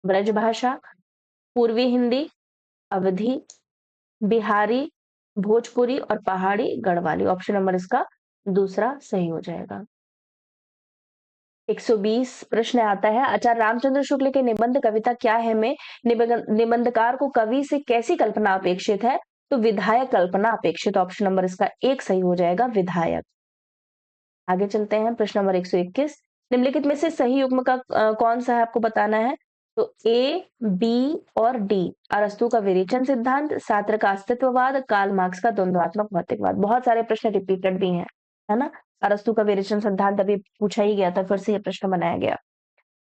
ब्रज भाषा, पूर्वी हिंदी, अवधी, बिहारी, भोजपुरी और पहाड़ी गढ़वाली। ऑप्शन नंबर इसका दूसरा सही हो जाएगा। 120 प्रश्न आता है, आचार्य रामचंद्र शुक्ल के निबंध कविता क्या है में निबंधकार को कवि से कैसी कल्पना अपेक्षित है? तो विधायक कल्पना अपेक्षित। ऑप्शन नंबर इसका 1 सही हो जाएगा, विधायक। आगे चलते हैं, प्रश्न नंबर 121, निम्नलिखित में से सही युग्म का कौन सा है आपको बताना है। तो ए, बी और डी। अरस्तु का विरेचन सिद्धांत, सार्त्र का अस्तित्ववाद, कार्ल मार्क्स का द्वंद्वात्मक भौतिकवाद। बहुत सारे प्रश्न रिपीटेड भी हैं, है ना। अरस्तु का विरेचन सिद्धांत अभी पूछा ही गया था, फिर से ये प्रश्न बनाया गया।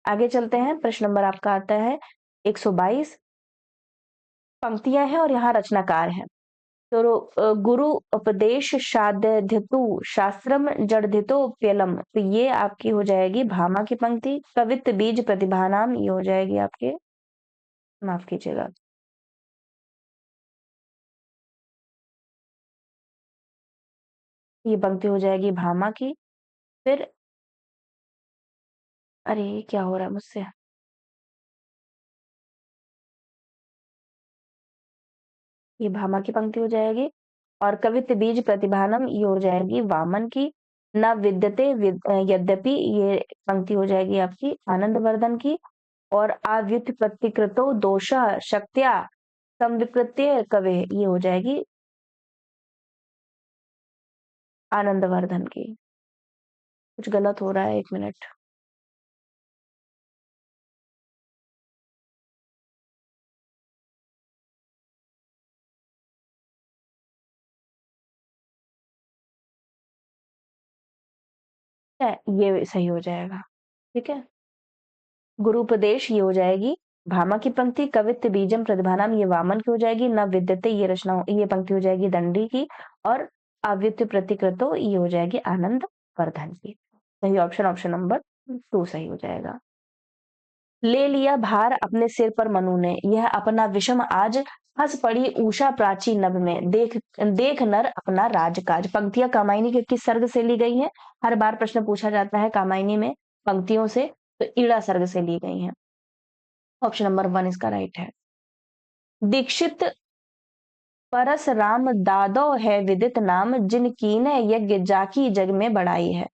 आगे चलते हैं, प्रश्न नंबर आपका आता है 122। पंक्तियां हैं और यहाँ रचनाकार है। तो गुरु उपदेश साध्यतु शास्त्रम जड़धितोप्यलम, तो ये आपकी हो जाएगी भामा की पंक्ति। कवित्त बीज प्रतिभानाम, ये हो जाएगी आपके, माफ कीजिएगा, ये पंक्ति हो जाएगी भामा की। फिर अरे क्या हो रहा है मुझसे, ये भामा की पंक्ति हो जाएगी। और कवित्त बीज प्रतिभानम ये हो जाएगी वामन की। न विद्यते यद्यपि, ये पंक्ति हो जाएगी आपकी आनंदवर्धन की। और आव्युत्पत्तिकृतो दोष शक्त्या संविकृत्य कवे, ये हो जाएगी आनंदवर्धन की। कुछ गलत हो रहा है, 1 मिनट। है, ये सही हो जाएगा, ठीक है। गुरुपदेश ये हो जाएगी भामा की पंक्ति। कवित्त बीजम प्रतिभानाम ये वामन की हो जाएगी। न विद्यते ये रचना, ये पंक्ति हो जाएगी दंडी की। और अव्युत प्रतिकृतो ये हो जाएगी आनंद वर्धन की। सही ऑप्शन, ऑप्शन नंबर 2 सही हो जाएगा। ले लिया भार अपने सिर पर मनु ने, यह अपना विषम आज हंस पड़ी उषा प्राची नभ में, देख देख नर अपना राजकाज। पंक्तियां कामायनी के किस सर्ग से ली गई हैं? हर बार प्रश्न पूछा जाता है कामायनी में पंक्तियों से, तो ईड़ा सर्ग से ली गई हैं। ऑप्शन नंबर 1 इसका राइट है। दीक्षित परस राम दादो है विदित नाम, जिन कीने यज्ञ जाकी जग में बढ़ाई है।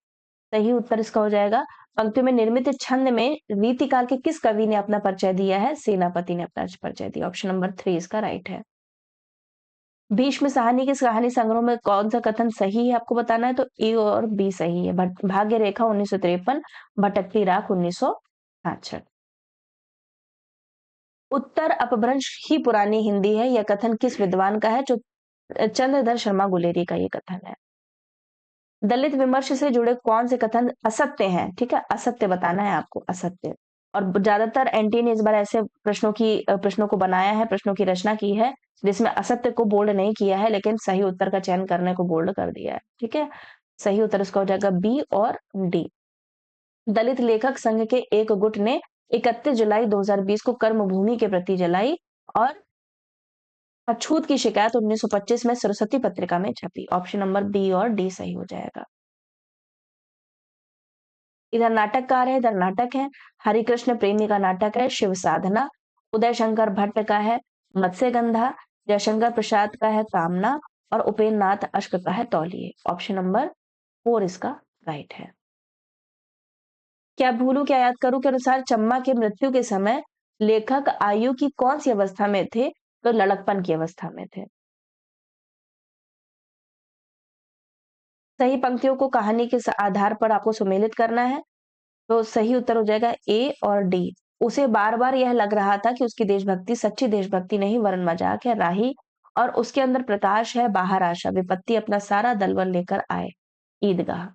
सही उत्तर इसका हो जाएगा। पंक्ति में निर्मित छंद में रीतिकाल के किस कवि ने अपना परिचय दिया है? सेनापति ने अपना परिचय दिया। ऑप्शन नंबर 3 इसका राइट है। भीष्म साहनी के कहानी संग्रह में कौन सा कथन सही है आपको बताना है? तो ए और बी सही है। भाग्य रेखा 1953, भटकती राख 1966। उत्तर अपभ्रंश ही पुरानी हिंदी है, यह कथन किस विद्वान का है? जो चंद्रधर शर्मा गुलेरी का ये कथन है। दलित विमर्श से जुड़े कौन से कथन असत्य हैं? ठीक है, असत्य बताना है आपको, असत्य। और ज्यादातर एनटी ने इस बार ऐसे प्रश्नों को बनाया है, प्रश्नों की रचना की है जिसमें असत्य को बोल्ड नहीं किया है, लेकिन सही उत्तर का चयन करने को बोल्ड कर दिया है। ठीक है, सही उत्तर इसका हो जाएगा बी और डी। दलित लेखक संघ के एक गुट ने 31 जुलाई 2020 को कर्मभूमि के प्रति जलाई, और अछूत की शिकायत 1925 में सरस्वती पत्रिका में छपी। ऑप्शन नंबर बी और डी सही हो जाएगा। इधर नाटककार है, इधर नाटक है। हरिकृष्ण प्रेमी का नाटक है शिव साधना। उदय शंकर भट्ट का है मत्स्यगंधा। जयशंकर प्रसाद का है कामना। और उपेन्द्र नाथ अश्क का है तौलिए। ऑप्शन नंबर 4 इसका राइट है। क्या भूलूं क्या याद करूं के अनुसार चम्मा के मृत्यु के समय लेखक आयु की कौन सी अवस्था में थे? तो लड़कपन की अवस्था में थे। सही पंक्तियों को कहानी के आधार पर आपको सुमेलित करना है। तो सही उत्तर हो जाएगा ए और डी। उसे बार-बार यह लग रहा था कि उसकी देशभक्ति सच्ची देशभक्ति नहीं वरन मजाक है, राही और उसके अंदर प्रकाश है, बाहर आशा। विपत्ति अपना सारा दलबल लेकर आए, ईदगाह।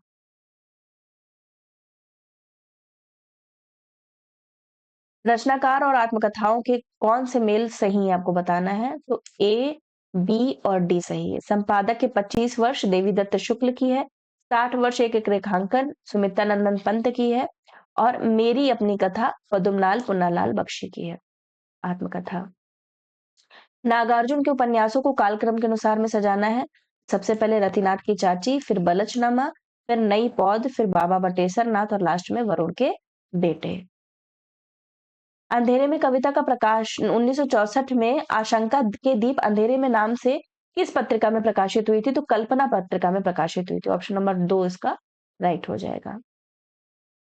रचनाकार और आत्मकथाओं के कौन से मेल सही है आपको बताना है। तो ए, बी और डी सही है। संपादक के 25 वर्ष देवीदत्त शुक्ल की है। 60 वर्ष एक एक रेखांकन सुमित्रा नंदन पंत की है और मेरी अपनी कथा पदुमलाल पुन्नालाल बख्शी की है आत्मकथा। नागार्जुन के उपन्यासों को कालक्रम के अनुसार में सजाना है। सबसे पहले रतिनाथ की चाची, फिर बलचनामा, फिर नई पौध, फिर बाबा बटेसर नाथ और लास्ट में वरुण के बेटे। अंधेरे में कविता का प्रकाश 1964 में आशंका के दीप अंधेरे में नाम से किस पत्रिका में प्रकाशित हुई थी? तो कल्पना पत्रिका में प्रकाशित हुई थी। ऑप्शन नंबर 2 इसका राइट हो जाएगा।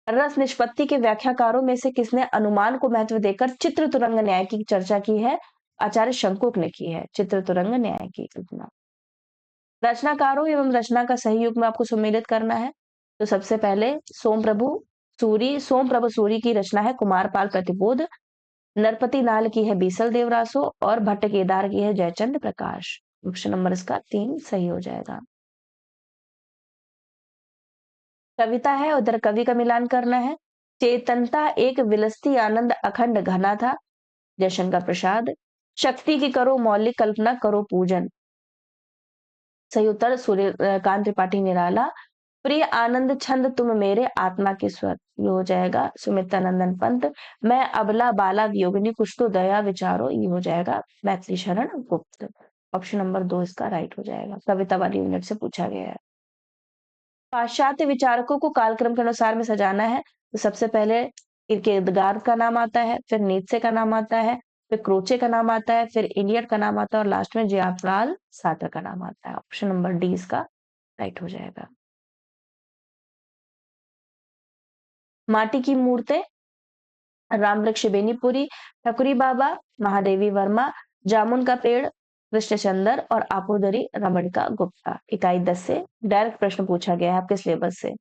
रस निष्पत्ति के व्याख्याकारों में से किसने अनुमान को महत्व देकर चित्र तुरंग न्याय की चर्चा की है? आचार्य शंकुक ने की है चित्र तुरंग न्याय की कल्पना। रचनाकारों एवं रचना का सही युग में आपको सुमेलित करना है। तो सबसे पहले सोम प्रभु सूरी की रचना है कुमारपाल प्रतिबोध, नरपति नाल की है बीसल देवरासो और भट्ट केदार की है जयचंद प्रकाश। ऑप्शन नंबर इसका 3 सही हो जाएगा। कविता है उधर कवि का मिलान करना है। चेतनता एक विलसती आनंद अखंड घना था, जयशंकर प्रसाद। शक्ति की करो मौलिक कल्पना करो पूजन, सही उत्तर सूर्यकांत त्रिपाठी निराला। प्रिय आनंद छंद तुम मेरे आत्मा के स्वर, ये हो जाएगा सुमित्रा नंदन पंत। मैं अबला बाला वियोगिनी कुछ तो दया विचारो, ये हो जाएगा मैथिली शरण गुप्त। ऑप्शन नंबर 2 इसका राइट हो जाएगा। कविता वाली यूनिट से पूछा गया है। पाश्चात्य विचारकों को कालक्रम के अनुसार में सजाना है। तो सबसे पहले किरकेगार का नाम आता है, फिर नीत्शे का नाम आता है, फिर क्रोचे का नाम आता है, फिर इलियट का नाम आता है और लास्ट में जयपाल साटर का नाम आता है। ऑप्शन नंबर डी इसका राइट हो जाएगा। माटी की मूर्तें रामवृक्ष बेनीपुरी, ठकुरी बाबा, महादेवी वर्मा, जामुन का पेड़ कृष्णचंद्र और आपोदरी रमणिका गुप्ता। इकाई 10 से डायरेक्ट प्रश्न पूछा गया है आपके सिलेबस से।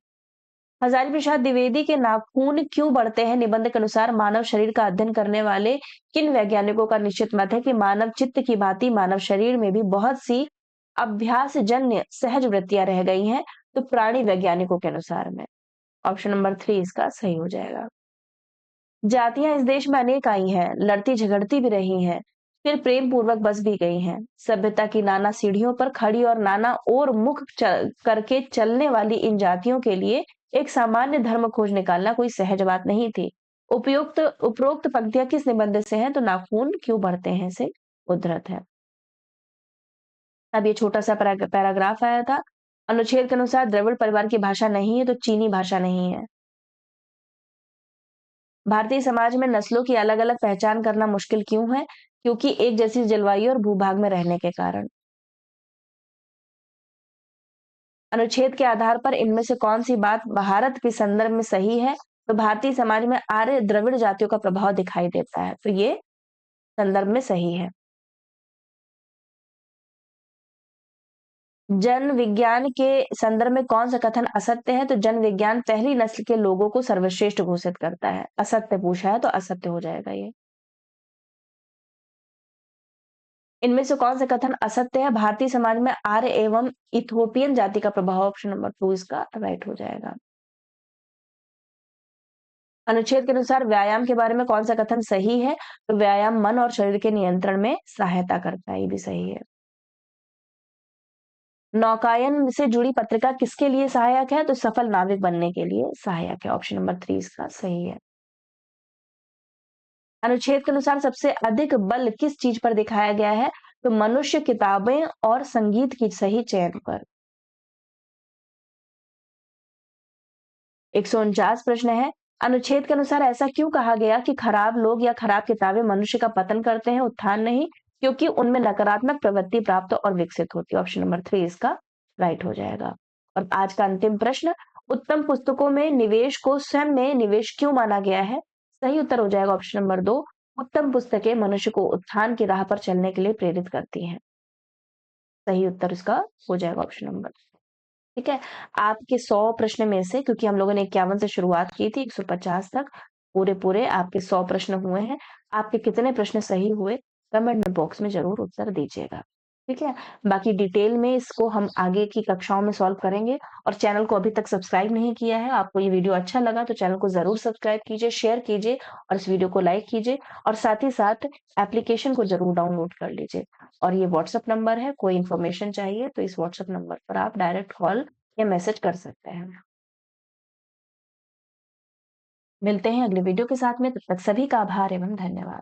हजारी प्रसाद द्विवेदी के नाखून क्यों बढ़ते हैं? निबंध के अनुसार मानव शरीर का अध्ययन करने वाले किन वैज्ञानिकों का निश्चित मत है कि मानव चित्त की भांति मानव शरीर में भी बहुत सी अभ्यास जन्य सहज वृत्तियां रह गई हैं। तो प्राणी वैज्ञानिकों के अनुसार में ऑप्शन नंबर 3 इसका सही हो जाएगा। जातियां इस देश में अनेक आई हैं, लड़ती झगड़ती भी रही हैं, फिर प्रेम पूर्वक बस भी गई हैं। सभ्यता की नाना सीढ़ियों पर खड़ी और नाना और मुख करके चलने वाली इन जातियों के लिए एक सामान्य धर्म खोज निकालना कोई सहज बात नहीं थी। उपरोक्त पंक्तियां किस निबंध से हैं? तो नाखून क्यों बढ़ते हैं से उद्धृत है। अब ये छोटा सा पैराग्राफ आया था। अनुच्छेद के अनुसार द्रविड़ परिवार की भाषा नहीं है, तो चीनी भाषा नहीं है। भारतीय समाज में नस्लों की अलग-अलग पहचान करना मुश्किल क्यों है? क्योंकि एक जैसी जलवायु और भूभाग में रहने के कारण। अनुच्छेद के आधार पर इनमें से कौन सी बात भारत के संदर्भ में सही है? तो भारतीय समाज में आर्य द्रविड़ जातियों का प्रभाव दिखाई देता है, तो ये संदर्भ में सही है। जन विज्ञान के संदर्भ में कौन सा कथन असत्य है? तो जन विज्ञान पहली नस्ल के लोगों को सर्वश्रेष्ठ घोषित करता है। असत्य पूछा है तो असत्य हो जाएगा ये। इनमें से कौन सा कथन असत्य है? भारतीय समाज में आर्य एवं इथोपियन जाति का प्रभाव, ऑप्शन नंबर 2 इसका राइट हो जाएगा। अनुच्छेद के अनुसार व्यायाम के बारे में कौन सा कथन सही है? तो व्यायाम मन और शरीर के नियंत्रण में सहायता करता है, ये भी सही है। नौकायन से जुड़ी पत्रिका किसके लिए सहायक है? तो सफल नाविक बनने के लिए सहायक है। ऑप्शन नंबर 3 इसका सही है। अनुच्छेद के अनुसार सबसे अधिक बल किस चीज पर दिखाया गया है? तो मनुष्य, किताबें और संगीत की सही चयन पर। 149 प्रश्न है। अनुच्छेद के अनुसार ऐसा क्यों कहा गया कि खराब लोग या खराब किताबें मनुष्य का पतन करते हैं, उत्थान नहीं? क्योंकि उनमें नकारात्मक प्रवृत्ति प्राप्त और विकसित होती है। ऑप्शन नंबर 3 इसका राइट हो जाएगा। और आज का अंतिम प्रश्न, उत्तम पुस्तकों में निवेश को स्वयं में निवेश क्यों माना गया है? सही उत्तर हो जाएगा ऑप्शन नंबर 2, उत्तम पुस्तकें मनुष्य को उत्थान की राह पर चलने के लिए प्रेरित करती हैं। सही उत्तर इसका हो जाएगा ऑप्शन नंबर, ठीक है? आपके 100 प्रश्न में से, क्योंकि हम लोगों ने 51 से शुरुआत की थी 150 तक, पूरे-पूरे आपके 100 प्रश्न हुए हैं। आपके कितने प्रश्न सही हुए, कमेंट बॉक्स में ज़रूर उत्तर दीजिएगा, ठीक है? बाकी डिटेल में इसको हम आगे की कक्षाओं में सॉल्व करेंगे, और चैनल को अभी तक सब्सक्राइब नहीं किया है, आपको ये वीडियो अच्छा लगा तो चैनल को ज़रूर सब्सक्राइब कीजिए, शेयर कीजिए और इस वीडियो को लाइक कीजिए, और साथ ही साथ एप्लीकेशन को ज़रूर डाउनलोड कर लीजिए। और ये व्हाट्सएप नंबर है, कोई इन्फॉर्मेशन चाहिए तो इस व्हाट्सएप नंबर पर आप डायरेक्ट कॉल या मैसेज कर सकते हैं। मिलते हैं अगले वीडियो के साथ में, तब तक सभी का आभार एवं धन्यवाद।